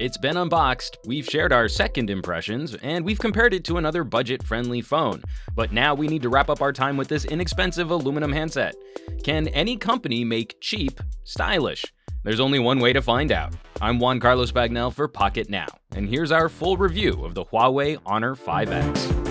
It's been unboxed, we've shared our second impressions, and we've compared it to another budget-friendly phone. But now we need to wrap up our time with this inexpensive aluminum handset. Can any company make cheap stylish? There's only one way to find out. I'm Juan Carlos Bagnell for Pocketnow, and here's our full review of the Huawei Honor 5X.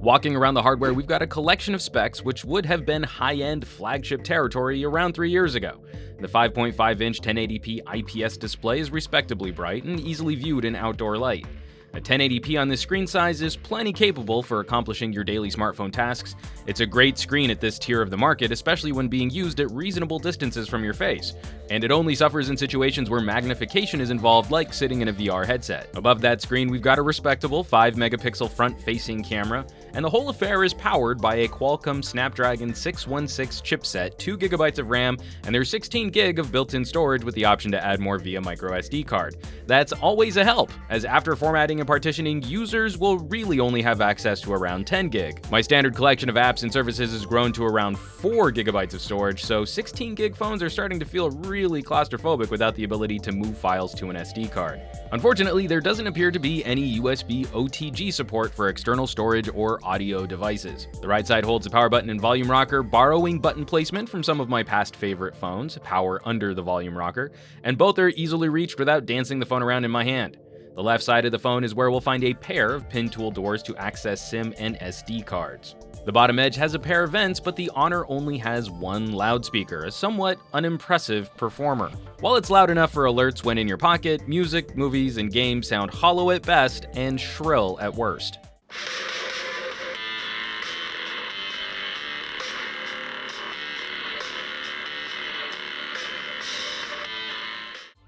Walking around the hardware, we've got a collection of specs which would have been high-end flagship territory around 3 years ago. The 5.5-inch 1080p IPS display is respectably bright and easily viewed in outdoor light. A 1080p on this screen size is plenty capable for accomplishing your daily smartphone tasks. It's a great screen at this tier of the market, especially when being used at reasonable distances from your face. And it only suffers in situations where magnification is involved, like sitting in a VR headset. Above that screen, we've got a respectable 5-megapixel front-facing camera, and the whole affair is powered by a Qualcomm Snapdragon 616 chipset, 2GB of RAM, and there's 16GB of built-in storage with the option to add more via microSD card. That's always a help, as after formatting and partitioning, users will really only have access to around 10GB. My standard collection of apps and services has grown to around 4GB of storage, so 16GB phones are starting to feel really claustrophobic without the ability to move files to an SD card. Unfortunately, there doesn't appear to be any USB OTG support for external storage or audio devices. The right side holds a power button and volume rocker, borrowing button placement from some of my past favorite phones, power under the volume rocker, and both are easily reached without dancing the phone around in my hand. The left side of the phone is where we'll find a pair of pin tool doors to access SIM and SD cards. The bottom edge has a pair of vents, but the Honor only has one loudspeaker, a somewhat unimpressive performer. While it's loud enough for alerts when in your pocket, music, movies, and games sound hollow at best and shrill at worst.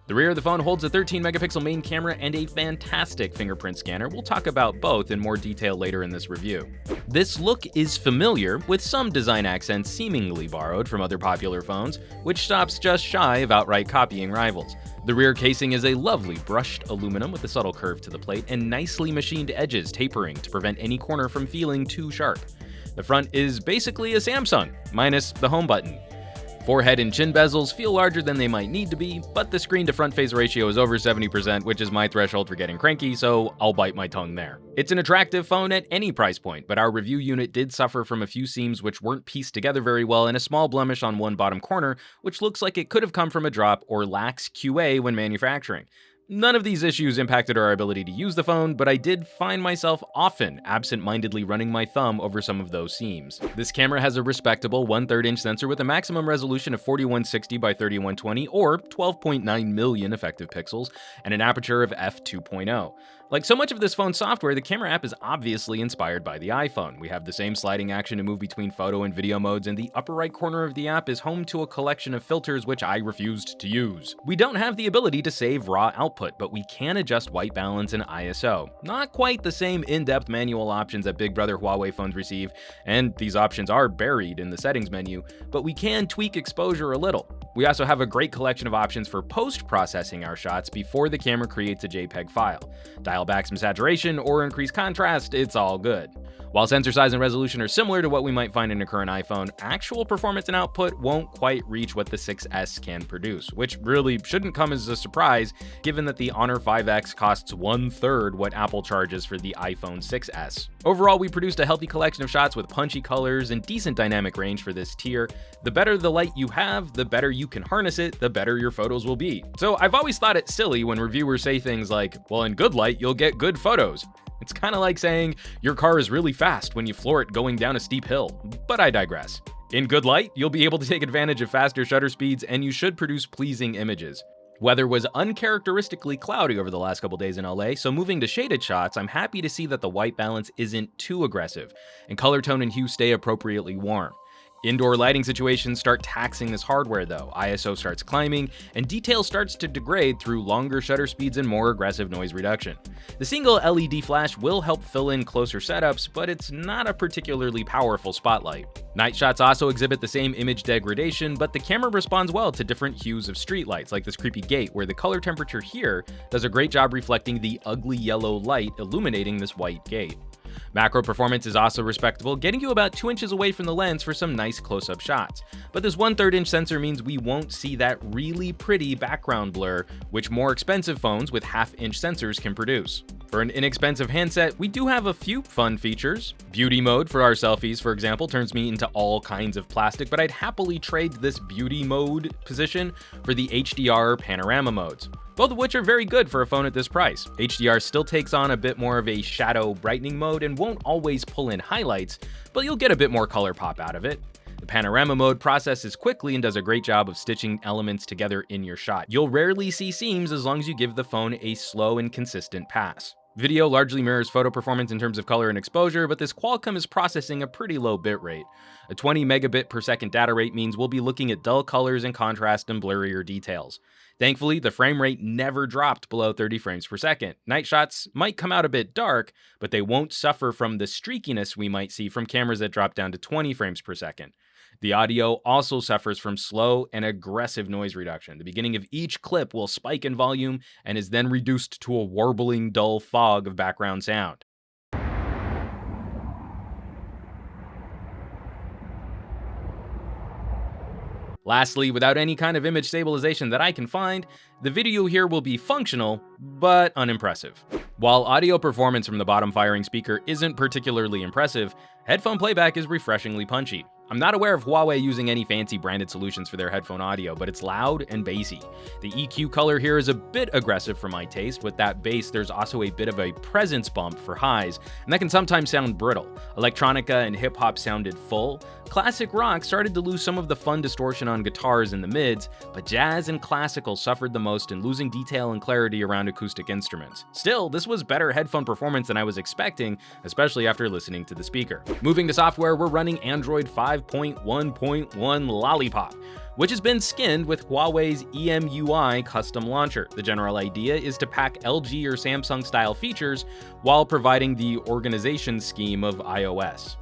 The rear of the phone holds a 13-megapixel main camera and a fantastic fingerprint scanner. We'll talk about both in more detail later in this review. This look is familiar, with some design accents seemingly borrowed from other popular phones, which stops just shy of outright copying rivals. The rear casing is a lovely brushed aluminum with a subtle curve to the plate and nicely machined edges tapering to prevent any corner from feeling too sharp. The front is basically a Samsung, minus the home button. Forehead and chin bezels feel larger than they might need to be, but the screen to front face ratio is over 70%, which is my threshold for getting cranky, so I'll bite my tongue there. It's an attractive phone at any price point, but our review unit did suffer from a few seams which weren't pieced together very well and a small blemish on one bottom corner, which looks like it could have come from a drop or lacks QA when manufacturing. None of these issues impacted our ability to use the phone, but I did find myself often absent-mindedly running my thumb over some of those seams. This camera has a respectable 1/3-inch sensor with a maximum resolution of 4160 by 3120 or 12.9 million effective pixels and an aperture of f2.0. Like so much of this phone's software, the camera app is obviously inspired by the iPhone. We have the same sliding action to move between photo and video modes, and the upper right corner of the app is home to a collection of filters which I refused to use. We don't have the ability to save raw output, but we can adjust white balance and ISO. Not quite the same in-depth manual options that Big Brother Huawei phones receive, and these options are buried in the settings menu, but we can tweak exposure a little. We also have a great collection of options for post-processing our shots before the camera creates a JPEG file. Dial back some saturation or increase contrast, it's all good. While sensor size and resolution are similar to what we might find in a current iPhone, actual performance and output won't quite reach what the 6S can produce, which really shouldn't come as a surprise given that the Honor 5X costs 1/3 what Apple charges for the iPhone 6S. Overall, we produced a healthy collection of shots with punchy colors and decent dynamic range for this tier. The better the light you have, the better you can harness it, the better your photos will be. So I've always thought it silly when reviewers say things like, well, in good light, you'll get good photos. It's kind of like saying your car is really fast when you floor it going down a steep hill, but I digress. In good light, you'll be able to take advantage of faster shutter speeds and you should produce pleasing images. Weather was uncharacteristically cloudy over the last couple days in LA, so moving to shaded shots, I'm happy to see that the white balance isn't too aggressive, and color tone and hue stay appropriately warm. Indoor lighting situations start taxing this hardware though, ISO starts climbing, and detail starts to degrade through longer shutter speeds and more aggressive noise reduction. The single LED flash will help fill in closer setups, but it's not a particularly powerful spotlight. Night shots also exhibit the same image degradation, but the camera responds well to different hues of streetlights, like this creepy gate, where the color temperature here does a great job reflecting the ugly yellow light illuminating this white gate. Macro performance is also respectable, getting you about 2 inches away from the lens for some nice close-up shots. But this 1/3 inch sensor means we won't see that really pretty background blur, which more expensive phones with 1/2 inch sensors can produce. For an inexpensive handset, we do have a few fun features. Beauty mode for our selfies, for example, turns me into all kinds of plastic, but I'd happily trade this beauty mode position for the HDR panorama modes, both of which are very good for a phone at this price. HDR still takes on a bit more of a shadow brightening mode and won't always pull in highlights, but you'll get a bit more color pop out of it. The panorama mode processes quickly and does a great job of stitching elements together in your shot. You'll rarely see seams as long as you give the phone a slow and consistent pass. Video largely mirrors photo performance in terms of color and exposure, but this Qualcomm is processing a pretty low bitrate. A 20 megabit per second data rate means we'll be looking at dull colors and contrast and blurrier details. Thankfully, the frame rate never dropped below 30 frames per second. Night shots might come out a bit dark, but they won't suffer from the streakiness we might see from cameras that drop down to 20 frames per second. The audio also suffers from slow and aggressive noise reduction. The beginning of each clip will spike in volume and is then reduced to a warbling, dull fog of background sound. Lastly, without any kind of image stabilization that I can find, the video here will be functional, but unimpressive. While audio performance from the bottom firing speaker isn't particularly impressive, headphone playback is refreshingly punchy. I'm not aware of Huawei using any fancy branded solutions for their headphone audio, but it's loud and bassy. The EQ color here is a bit aggressive for my taste. With that bass, there's also a bit of a presence bump for highs, and that can sometimes sound brittle. Electronica and hip-hop sounded full. Classic rock started to lose some of the fun distortion on guitars in the mids, but jazz and classical suffered the most in losing detail and clarity around acoustic instruments. Still, this was better headphone performance than I was expecting, especially after listening to the speaker. Moving to software, we're running Android 5.1.1 Lollipop, which has been skinned with Huawei's EMUI custom launcher. The general idea is to pack LG or Samsung style features while providing the organization scheme of iOS.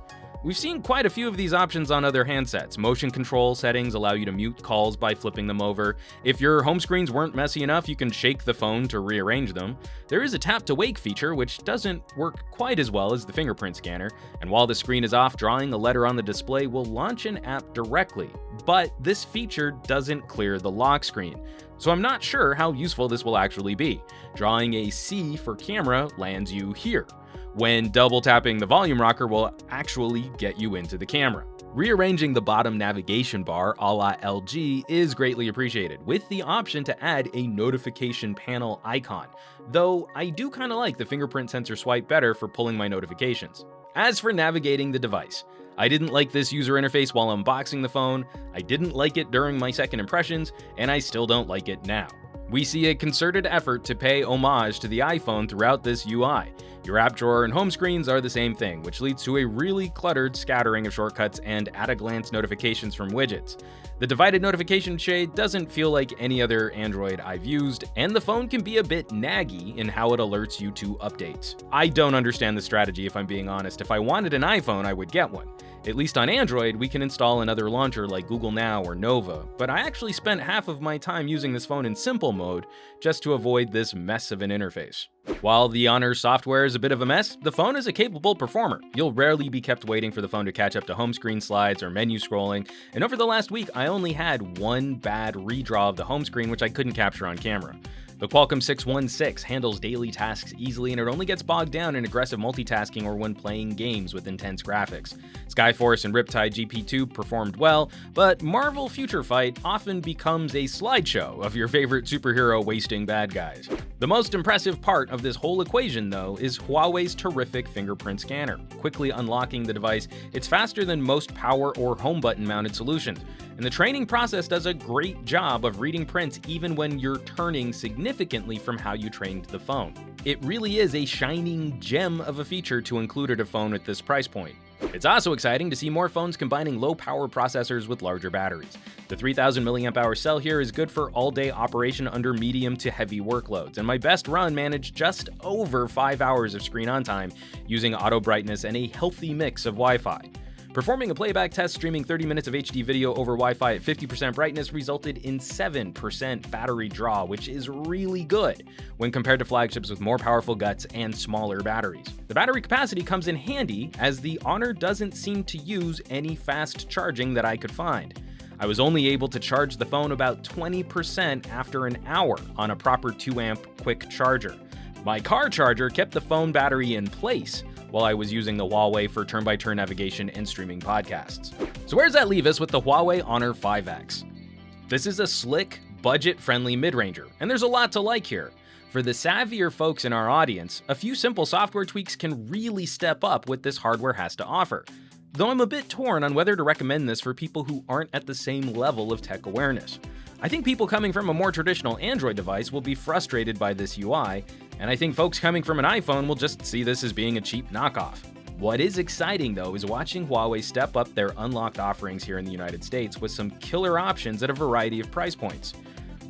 We've seen quite a few of these options on other handsets. Motion control settings allow you to mute calls by flipping them over. If your home screens weren't messy enough, you can shake the phone to rearrange them. There is a tap to wake feature, which doesn't work quite as well as the fingerprint scanner. And while the screen is off, drawing a letter on the display will launch an app directly. But this feature doesn't clear the lock screen, so I'm not sure how useful this will actually be. Drawing a C for camera lands you here, when double tapping the volume rocker will actually get you into the camera. Rearranging the bottom navigation bar a la LG is greatly appreciated, with the option to add a notification panel icon, though I do kinda like the fingerprint sensor swipe better for pulling my notifications. As for navigating the device, I didn't like this user interface while unboxing the phone, I didn't like it during my second impressions, and I still don't like it now. We see a concerted effort to pay homage to the iPhone throughout this UI. Your app drawer and home screens are the same thing, which leads to a really cluttered scattering of shortcuts and at-a-glance notifications from widgets. The divided notification shade doesn't feel like any other Android I've used, and the phone can be a bit naggy in how it alerts you to updates. I don't understand the strategy, if I'm being honest. If I wanted an iPhone, I would get one. At least on Android, we can install another launcher like Google Now or Nova, but I actually spent half of my time using this phone in simple mode just to avoid this mess of an interface. While the Honor software is a bit of a mess, the phone is a capable performer. You'll rarely be kept waiting for the phone to catch up to home screen slides or menu scrolling, and over the last week, I only had one bad redraw of the home screen which I couldn't capture on camera. The Qualcomm 616 handles daily tasks easily, and it only gets bogged down in aggressive multitasking or when playing games with intense graphics. Skyforce and Riptide GP2 performed well, but Marvel Future Fight often becomes a slideshow of your favorite superhero wasting bad guys. The most impressive part of this whole equation, though, is Huawei's terrific fingerprint scanner. Quickly unlocking the device, it's faster than most power or home button mounted solutions, and the training process does a great job of reading prints even when you're turning significantly from how you trained the phone. It really is a shining gem of a feature to include at a phone at this price point. It's also exciting to see more phones combining low-power processors with larger batteries. The 3000 mAh cell here is good for all-day operation under medium to heavy workloads, and my best run managed just over 5 hours of screen on time using auto brightness and a healthy mix of Wi-Fi. Performing a playback test streaming 30 minutes of HD video over Wi-Fi at 50% brightness resulted in 7% battery draw, which is really good when compared to flagships with more powerful guts and smaller batteries. The battery capacity comes in handy as the Honor doesn't seem to use any fast charging that I could find. I was only able to charge the phone about 20% after an hour on a proper 2-amp quick charger. My car charger kept the phone battery in place while I was using the Huawei for turn-by-turn navigation and streaming podcasts. So where does that leave us with the Huawei Honor 5X? This is a slick, budget-friendly mid-ranger, and there's a lot to like here. For the savvier folks in our audience, a few simple software tweaks can really step up what this hardware has to offer. Though I'm a bit torn on whether to recommend this for people who aren't at the same level of tech awareness. I think people coming from a more traditional Android device will be frustrated by this UI, and I think folks coming from an iPhone will just see this as being a cheap knockoff. What is exciting though is watching Huawei step up their unlocked offerings here in the United States with some killer options at a variety of price points.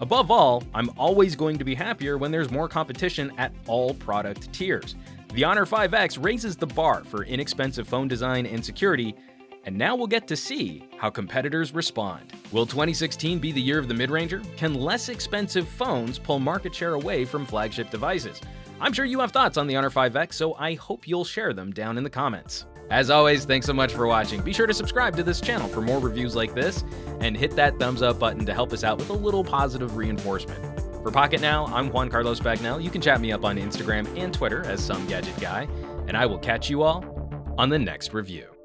Above all, I'm always going to be happier when there's more competition at all product tiers. The Honor 5X raises the bar for inexpensive phone design and security, and now we'll get to see how competitors respond. Will 2016 be the year of the mid-ranger? Can less expensive phones pull market share away from flagship devices? I'm sure you have thoughts on the Honor 5X, so I hope you'll share them down in the comments. As always, thanks so much for watching. Be sure to subscribe to this channel for more reviews like this, and hit that thumbs up button to help us out with a little positive reinforcement. For Pocketnow, I'm Juan Carlos Bagnell. You can chat me up on Instagram and Twitter as Some Gadget Guy, and I will catch you all on the next review.